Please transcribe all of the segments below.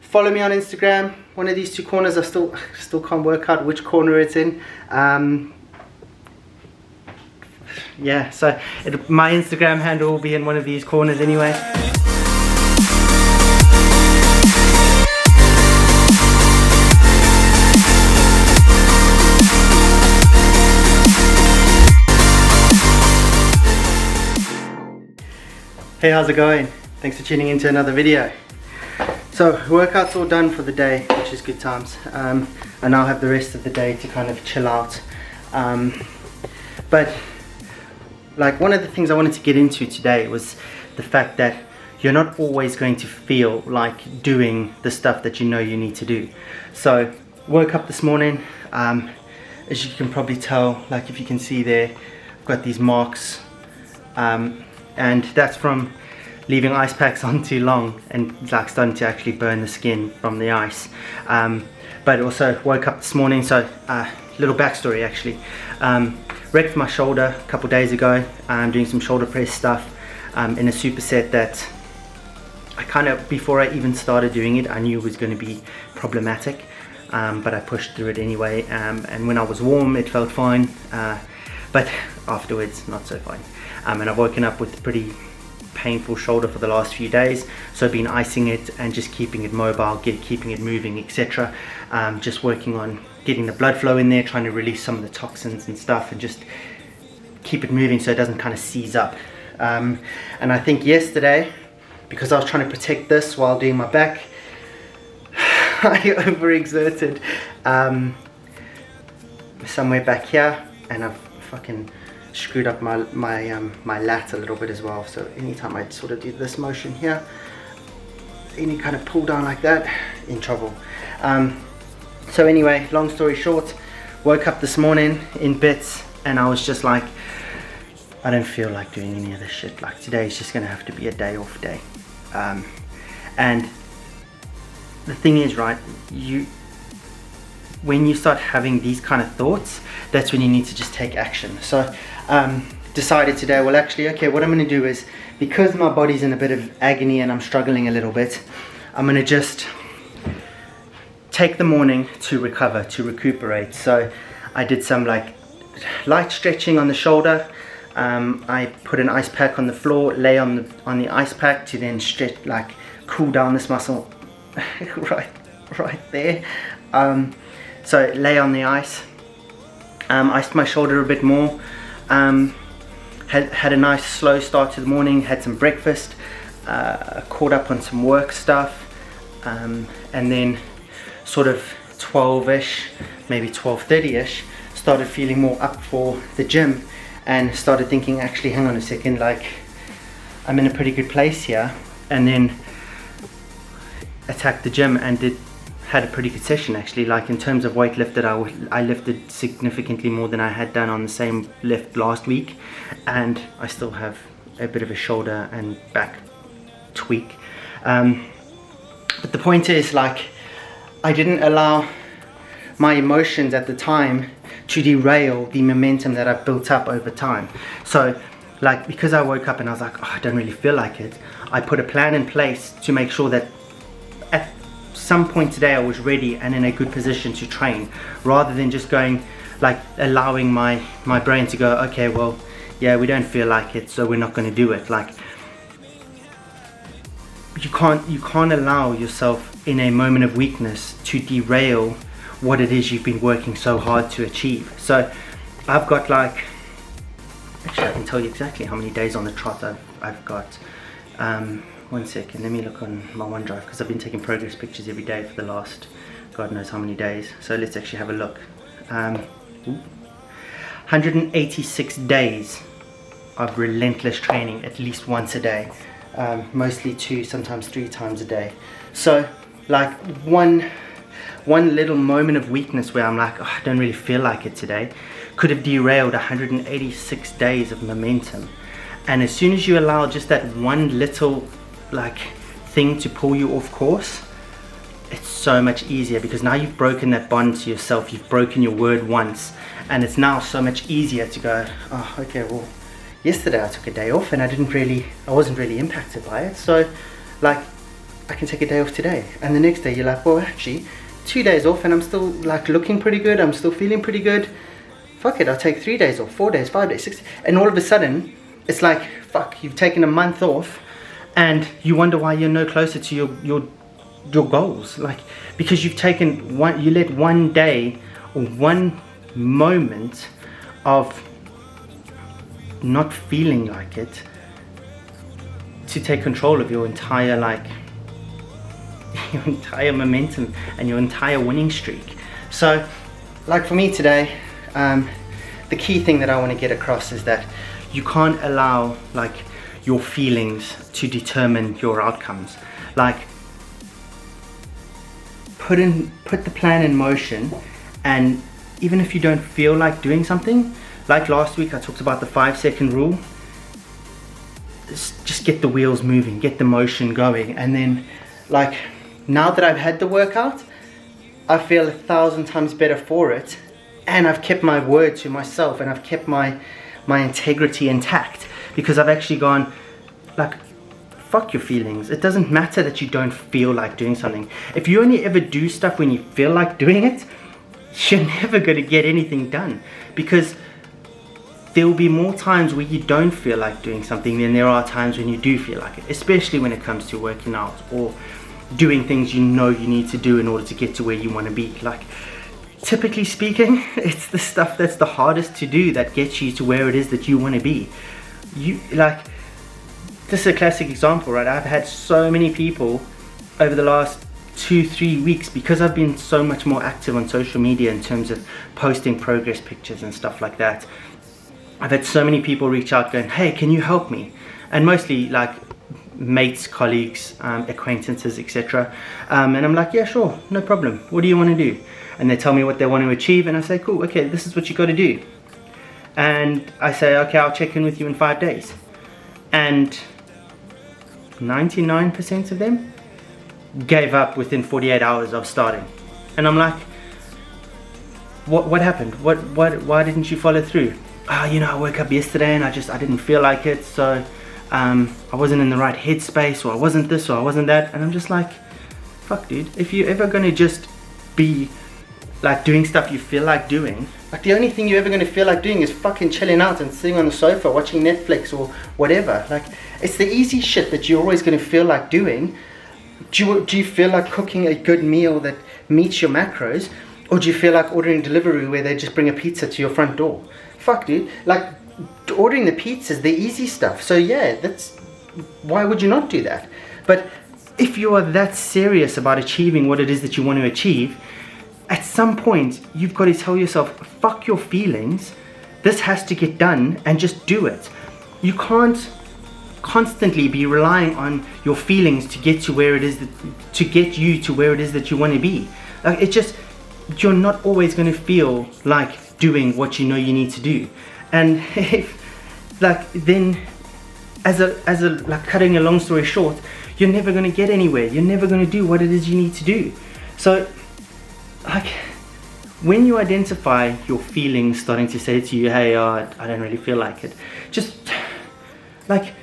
Follow me on Instagram. One of these two corners, I still can't work out which corner it's in. Yeah, so my Instagram handle will be in one of these corners anyway. Hey, how's it going? Thanks for tuning into another video. So workout's all done for the day, which is good times. I now have the rest of the day to kind of chill out. But like, one of the things I wanted to get into today was the fact that you're not always going to feel like doing the stuff that you know you need to do. So woke up this morning, as you can probably tell, like if you can see there, I've got these marks. And that's from leaving ice packs on too long and like starting to actually burn the skin from the ice. But also woke up this morning, so little backstory actually. Wrecked my shoulder a couple days ago. I'm doing some shoulder press stuff in a superset that I kind of, before I even started doing it, I knew it was going to be problematic, but I pushed through it anyway. And when I was warm, it felt fine, but afterwards, not so fine. And I've woken up with a pretty painful shoulder for the last few days, so I've been icing it and just keeping it mobile, keeping it moving, etc. Just working on getting the blood flow in there, trying to release some of the toxins and stuff, and just keep it moving so it doesn't kind of seize up. And I think yesterday, because I was trying to protect this while doing my back, I overexerted somewhere back here, and I've fucking screwed up my lat a little bit as well. So anytime I sort of do this motion here, any kind of pull down like that, in trouble. So anyway, long story short, woke up this morning in bits, and I was just like, I don't feel like doing any of this shit. Like, today is just gonna have to be a day off day. And the thing is, right, when you start having these kind of thoughts, that's when you need to just take action. So decided today, well actually, okay, what I'm going to do is, because my body's in a bit of agony and I'm struggling a little bit, I'm going to just take the morning to recover, to recuperate. So I did some like light stretching on the shoulder. I put an ice pack on the floor, lay on the ice pack to then stretch, like cool down this muscle right there. So lay on the ice, iced my shoulder a bit more, had a nice slow start to the morning, had some breakfast, caught up on some work stuff, and then sort of 12ish, maybe 12:30ish, started feeling more up for the gym, and started thinking, actually hang on a second, like I'm in a pretty good place here, and then attacked the gym and had a pretty good session actually. Like in terms of weight lifted, I lifted significantly more than I had done on the same lift last week, and I still have a bit of a shoulder and back tweak. But the point is, like, I didn't allow my emotions at the time to derail the momentum that I've built up over time. So like, because I woke up and I was like, oh, I don't really feel like it, I put a plan in place to make sure that at some point today I was ready and in a good position to train, rather than just going, like, allowing my brain to go, okay, well, yeah, we don't feel like it, so we're not going to do it. Like, you can't allow yourself in a moment of weakness to derail what it is you've been working so hard to achieve. So I've got, like, actually I can tell you exactly how many days on the trot I've got. One second, let me look on my OneDrive, because I've been taking progress pictures every day for the last God knows how many days. So let's actually have a look. 186 days of relentless training, at least once a day, mostly 2, sometimes 3 times a day. So like one little moment of weakness where I'm like, oh, I don't really feel like it today, could have derailed 186 days of momentum. And as soon as you allow just that one little like thing to pull you off course, it's so much easier, because now you've broken that bond to yourself, you've broken your word once, and it's now so much easier to go, oh, okay, well, yesterday I took a day off and I wasn't really impacted by it, so like I can take a day off today. And the next day you're like, well, actually, 2 days off and I'm still like looking pretty good. I'm still feeling pretty good. Fuck it, I'll take 3 days off, 4 days, 5 days, 6 days. And all of a sudden, it's like, fuck, you've taken a month off and you wonder why you're no closer to your goals. Like, because you've taken you let one day or one moment of not feeling like it to take control of your entire your entire momentum and your entire winning streak. So like for me today, the key thing that I want to get across is that you can't allow like your feelings to determine your outcomes. Like, put the plan in motion, and even if you don't feel like doing something, like last week I talked about the 5-second rule, just get the wheels moving, get the motion going. And then like now that I've had the workout, I feel 1,000 times better for it, and I've kept my word to myself, and I've kept my integrity intact, because I've actually gone like, fuck your feelings. It doesn't matter that you don't feel like doing something. If you only ever do stuff when you feel like doing it, you're never going to get anything done, because there will be more times where you don't feel like doing something than there are times when you do feel like it, especially when it comes to working out or doing things you know you need to do in order to get to where you want to be. Like, typically speaking, it's the stuff that's the hardest to do that gets you to where it is that you want to be. This is a classic example, right? I've had so many people over the last 2-3 weeks, because I've been so much more active on social media in terms of posting progress pictures and stuff like that. I've had so many people reach out going, hey, can you help me? And mostly like mates, colleagues, acquaintances, etc. And I'm like, yeah, sure, no problem. What do you want to do? And they tell me what they want to achieve, and I say, cool, okay, this is what you got to do. And I say, okay, I'll check in with you in 5 days. And 99% of them gave up within 48 hours of starting. And I'm like, what happened? Why didn't you follow through? You know, I woke up yesterday and I didn't feel like it, so I wasn't in the right headspace, or I wasn't this, or I wasn't that. And I'm just like, fuck dude, if you're ever gonna just be like doing stuff you feel like doing, like the only thing you're ever gonna feel like doing is fucking chilling out and sitting on the sofa watching Netflix or whatever. Like, it's the easy shit that you're always gonna feel like doing. Do you feel like cooking a good meal that meets your macros, or do you feel like ordering delivery where they just bring a pizza to your front door? Fuck dude, like ordering the pizza is the easy stuff. So yeah, why would you not do that? But if you are that serious about achieving what it is that you want to achieve, at some point you've got to tell yourself, fuck your feelings, this has to get done, and just do it. You can't constantly be relying on your feelings to get to where it is to get you to where it is that you want to be. Like, you're not always going to feel like doing what you know you need to do. And then as a like, cutting a long story short, you're never going to get anywhere. You're never going to do what it is you need to do. So like, when you identify your feelings starting to say to you, hey, I don't really feel like it, just like,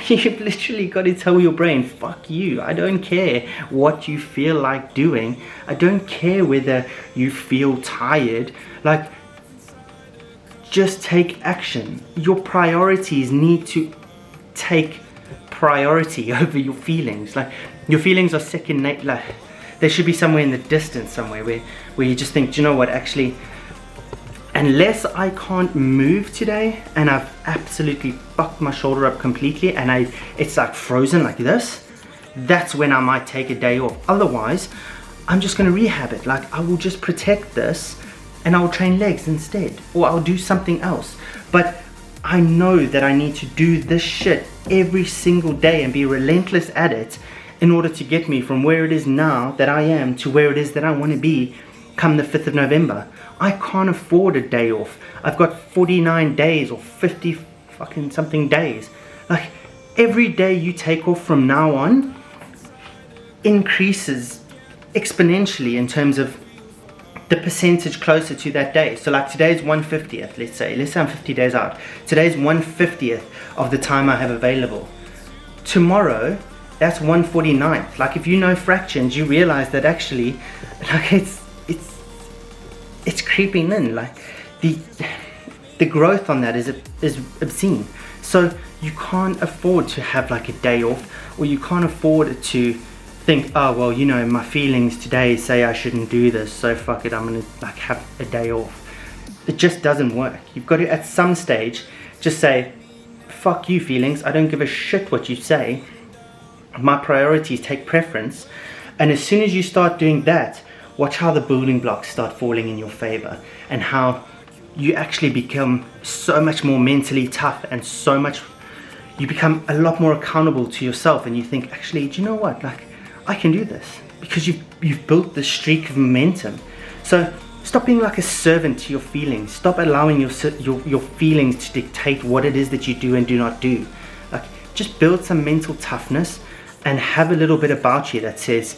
you've literally got to tell your brain, fuck you, I don't care what you feel like doing, I don't care whether you feel tired, like, just take action. Your priorities need to take priority over your feelings. Like, your feelings are second nature. Like, they should be somewhere in the distance, somewhere where you just think, do you know what, actually, unless I can't move today and I've absolutely fucked my shoulder up completely and it's like frozen like this, that's when I might take a day off. Otherwise, I'm just going to rehab it. Like, I will just protect this and I'll train legs instead, or I'll do something else. But I know that I need to do this shit every single day and be relentless at it in order to get me from where it is now that I am to where it is that I want to be come the 5th of November. I can't afford a day off. I've got 49 days or 50 fucking something days. Like, every day you take off from now on increases exponentially in terms of the percentage closer to that day. So like, today's 1/50th, let's say I'm 50 days out. Today's 1/50th of the time I have available. Tomorrow, that's 1/49th. Like, if you know fractions, you realize that actually, like, it's creeping in. Like, the growth on that is obscene. So you can't afford to have like a day off, or you can't afford to think, oh well, you know, my feelings today say I shouldn't do this, so fuck it, I'm gonna like have a day off. It just doesn't work. You've got to, at some stage, just say, fuck you feelings, I don't give a shit what you say, my priorities take preference. And as soon as you start doing that, watch how the building blocks start falling in your favor, and how you actually become so much more mentally tough, and so much, you become a lot more accountable to yourself, and you think, actually, do you know what, like, I can do this, because you've built this streak of momentum. So stop being like a servant to your feelings. Stop allowing your feelings to dictate what it is that you do and do not do. Like, just build some mental toughness, and have a little bit about you that says,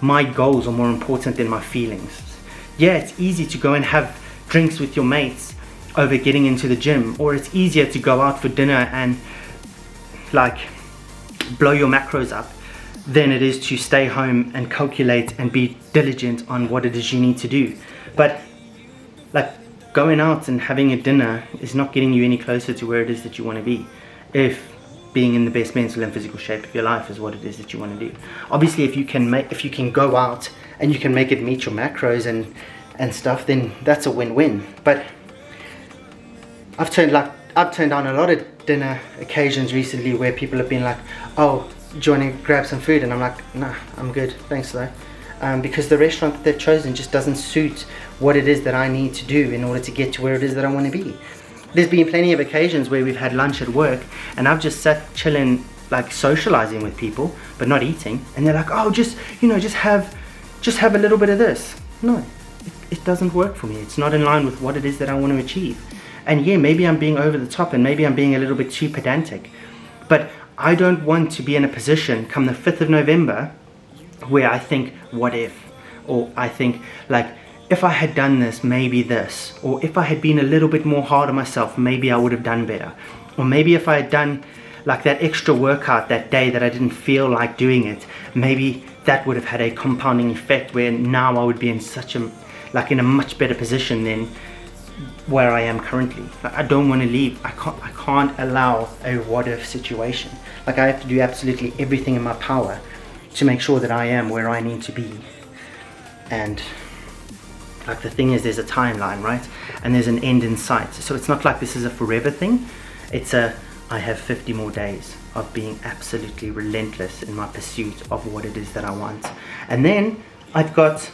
my goals are more important than my feelings. Yeah, it's easy to go and have drinks with your mates over getting into the gym, or it's easier to go out for dinner and like blow your macros up than it is to stay home and calculate and be diligent on what it is you need to do. But like, going out and having a dinner is not getting you any closer to where it is that you want to be, if being in the best mental and physical shape of your life is what it is that you want to do. Obviously, if you can go out and you can make it meet your macros and stuff, then that's a win-win. But I've turned down a lot of dinner occasions recently where people have been like, oh, do you want to grab some food? And I'm like, nah, I'm good, thanks though. Because the restaurant that they've chosen just doesn't suit what it is that I need to do in order to get to where it is that I want to be. There's been plenty of occasions where we've had lunch at work and I've just sat chilling, like socializing with people, but not eating. And they're like, oh, just have a little bit of this. No, it doesn't work for me. It's not in line with what it is that I want to achieve. And yeah, maybe I'm being over the top, and maybe I'm being a little bit too pedantic, but I don't want to be in a position come the 5th of November where I think, what if? Or I think, like, if I had done this, maybe this. Or if I had been a little bit more hard on myself, maybe I would have done better. Or maybe if I had done like that extra workout that day that I didn't feel like doing it, maybe that would have had a compounding effect where now I would be in in a much better position than where I am currently. Like, I don't want to leave. I can't allow a what if situation. Like, I have to do absolutely everything in my power to make sure that I am where I need to be. And like, the thing is, there's a timeline, right? And there's an end in sight. So it's not like this is a forever thing. It's I have 50 more days of being absolutely relentless in my pursuit of what it is that I want. And then I've got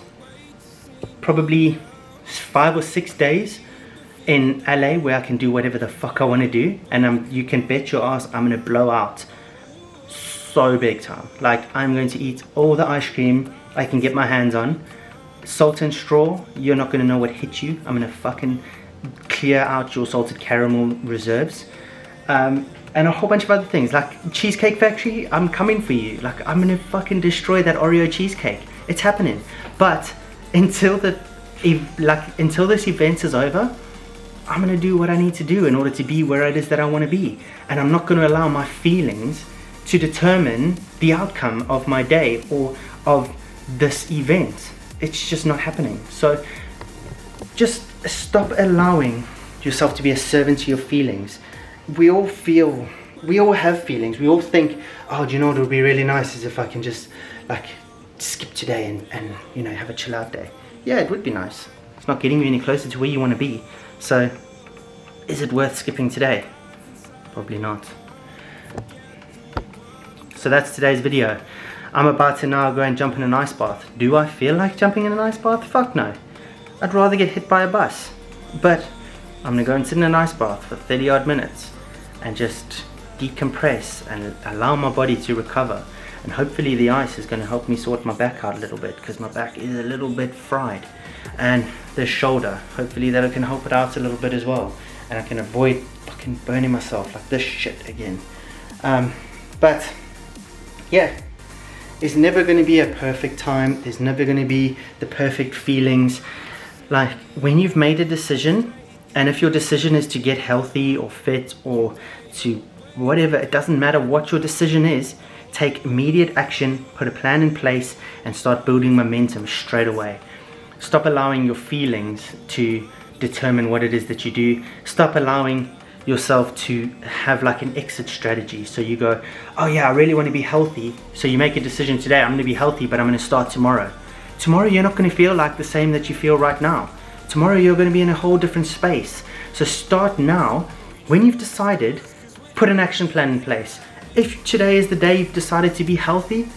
probably 5 or 6 days in LA where I can do whatever the fuck I want to do. And you can bet your ass I'm going to blow out so big time. Like, I'm going to eat all the ice cream I can get my hands on. Salt and straw, you're not going to know what hit you. I'm going to fucking clear out your salted caramel reserves. And a whole bunch of other things. Like, Cheesecake Factory, I'm coming for you. Like, I'm going to fucking destroy that Oreo cheesecake. It's happening. But until this event is over, I'm going to do what I need to do in order to be where it is that I want to be. And I'm not going to allow my feelings to determine the outcome of my day or of this event. It's just not happening. So just stop allowing yourself to be a servant to your feelings. We all have feelings. We all think, oh, do you know what would be really nice is if I can just like skip today and you know, have a chill out day. Yeah, it would be nice. It's not getting you any closer to where you want to be. So is it worth skipping today? Probably not. So that's today's video. I'm about to now go and jump in an ice bath. Do I feel like jumping in an ice bath? Fuck no. I'd rather get hit by a bus. But I'm gonna go and sit in an ice bath for 30 odd minutes and just decompress and allow my body to recover. And hopefully the ice is gonna help me sort my back out a little bit, because my back is a little bit fried. And the shoulder, hopefully that can help it out a little bit as well. And I can avoid fucking burning myself like this shit again. But yeah. There's never going to be a perfect time. There's never going to be the perfect feelings. Like, when you've made a decision, and if your decision is to get healthy or fit or to whatever, it doesn't matter what your decision is, take immediate action, put a plan in place, and start building momentum straight away. Stop allowing your feelings to determine what it is that you do. Stop allowing yourself to have like an exit strategy. So you go, oh yeah, I really want to be healthy. So you make a decision today, I'm going to be healthy, but I'm going to start tomorrow. Tomorrow you're not going to feel like the same that you feel right now. Tomorrow you're going to be in a whole different space. So start now. When you've decided, put an action plan in place. If today is the day you've decided to be healthy,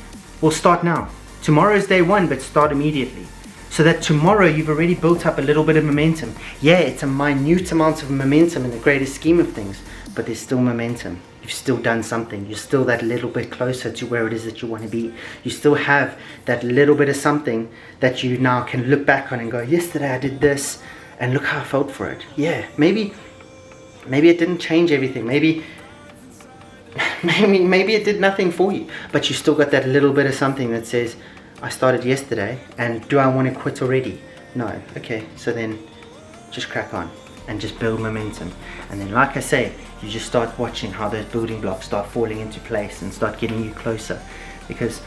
well, start now. Tomorrow is day one, but start immediately. So that tomorrow you've already built up a little bit of momentum. Yeah, it's a minute amount of momentum in the greater scheme of things, but there's still momentum. You've still done something. You're still that little bit closer to where it is that you want to be. You still have that little bit of something that you now can look back on and go, yesterday I did this, and look how I felt for it. Yeah, maybe it didn't change everything. Maybe it did nothing for you, but you still got that little bit of something that says, I started yesterday, and do I want to quit already? No. Okay, so then just crack on and just build momentum. And then, like I say, you just start watching how those building blocks start falling into place and start getting you closer. Because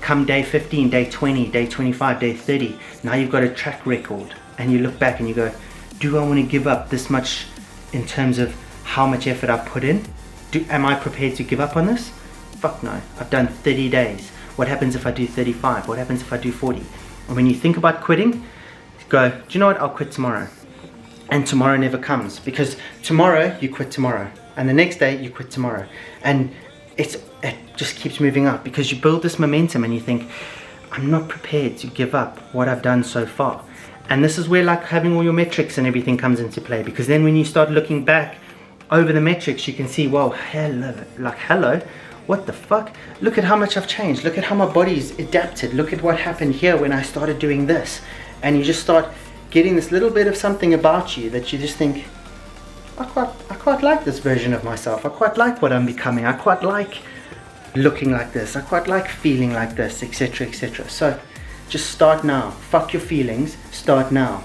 come day 15, day 20, day 25, day 30, now you've got a track record, and you look back and you go, do I want to give up this much in terms of how much effort I've put in? Am I prepared to give up on this? Fuck no. I've done 30 days. What happens if I do 35? What happens if I do 40? And when you think about quitting, go, do you know what? I'll quit tomorrow. And tomorrow never comes, because tomorrow you quit tomorrow, and the next day you quit tomorrow, and it just keeps moving up, because you build this momentum and you think, I'm not prepared to give up what I've done so far. And this is where like having all your metrics and everything comes into play, because then when you start looking back over the metrics, you can see, well, hello, what the fuck? Look at how much I've changed. Look at how my body's adapted. Look at what happened here when I started doing this. And you just start getting this little bit of something about you that you just think, I quite like this version of myself. I quite like what I'm becoming. I quite like looking like this. I quite like feeling like this, etc., etc. So just start now. Fuck your feelings. Start now.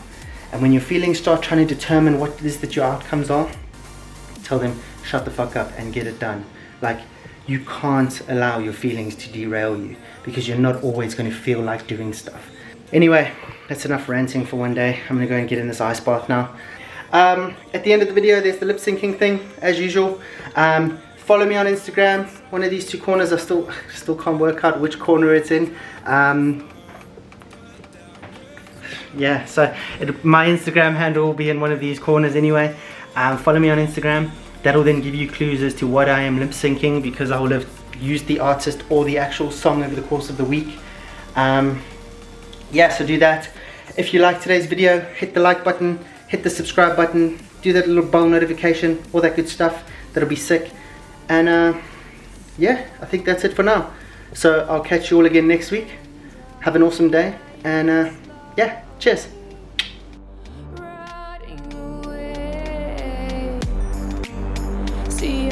And when your feelings start trying to determine what it is that your outcomes are, tell them, shut the fuck up and get it done. Like, you can't allow your feelings to derail you, because you're not always going to feel like doing stuff. Anyway, that's enough ranting for one day. I'm going to go and get in this ice bath now. At the end of the video, there's the lip syncing thing, as usual. Follow me on Instagram. One of these two corners, I still can't work out which corner it's in. Yeah, so my Instagram handle will be in one of these corners anyway. Follow me on Instagram. That'll then give you clues as to what I am lip syncing, because I will have used the artist or the actual song over the course of the week. Yeah, so do that. If you like today's video, hit the like button, hit the subscribe button, do that little bell notification, all that good stuff. That'll be sick. And yeah, I think that's it for now. So I'll catch you all again next week. Have an awesome day, and yeah, cheers.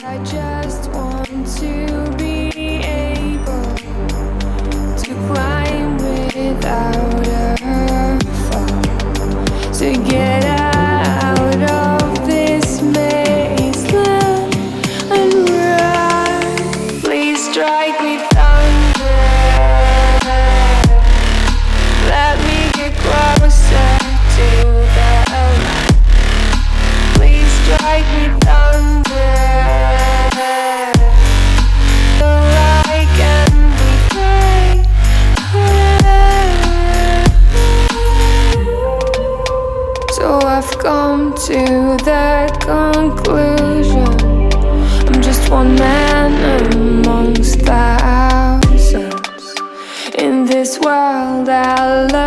I just want to be able to climb without a fall, to get out of this mazeland and run. Please strike me thunder, let me get closer to the light. Please strike me thunder, I've come to the conclusion I'm just one man amongst thousands. In this world I love